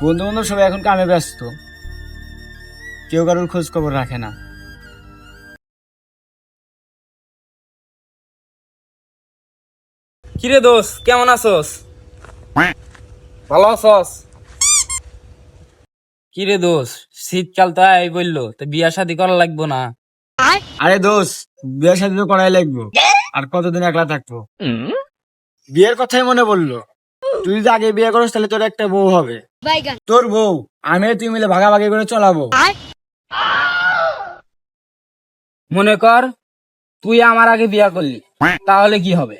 বন্ধু বান্ধব সবাই এখন কামে ব্যস্ত, কেউ কারোর খোঁজ খবর রাখে না। কিরে দোষ, কেমন আছোস? ভালো আছোস? কিরে দোষ, শীতকাল তো এই বললো, তো বিয়া শাদী করা লাগবো না? আরে দোষ, বিয়ের সাথে তো করাই লাগবো, আর কতদিন একলা থাকবো। বিয়ের কথাই মনে পড়লো, তুই যদি আগে বিয়ে করিস তাহলে তোর একটা বউ হবে। তোর বউ আমি আর তুই মিলে ভাগাভাগি করে চলাবো। মনে কর তুই আমার আগে বিয়া করলি, তাহলে কি হবে?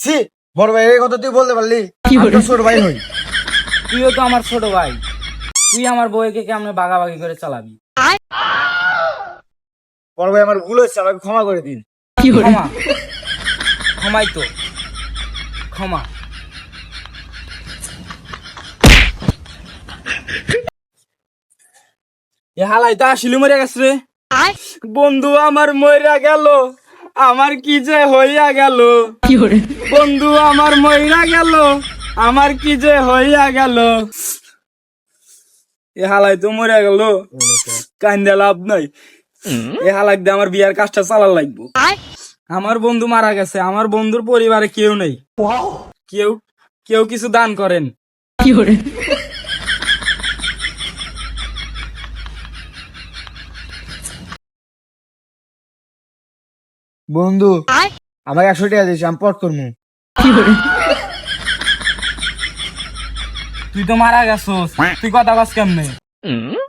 ছি, বড় ভাই এই কথা তুই বলতে পারলি? আমি তোর ছোট ভাই হই। তুইও তো আমার ছোট ভাই, তুই আমার বউকে কেমনে ভাগাভাগি করে চালাবি? বড় ভাই আমার ভুল হচ্ছে, আমাকে ক্ষমা করে দিন। ক্ষমা? ক্ষমাই তো, ক্ষমা। এ হালাই তো আসিল মরে গেছে রে। বন্ধু আমার মইরা গেল, আমার কি যে হইয়া গেল। বন্ধু আমার মইরা গেল, আমার কি যে হইয়া গেল। এ হালাই তো মরে গেল, কান্দে লাভ নাই। এ হালাক দিয়ে আমার বিয়ার কাজটা চালার লাগবো। আমার বন্ধু মারা গেছে, আমার বন্ধুর পরিবারে কেউ নেই। কেউ কেউ কিছু দান করেন। বন্ধু আমাকে 100 টাকা দিস, আমি পট করবো। তুই তো মারা গেছোস, তুই কথা কাজ কেমনে?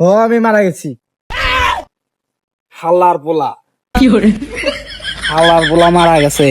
ও আমি মারা গেছি। হাল্লার পোলা, হাল্লার পোলা মারা গেছে।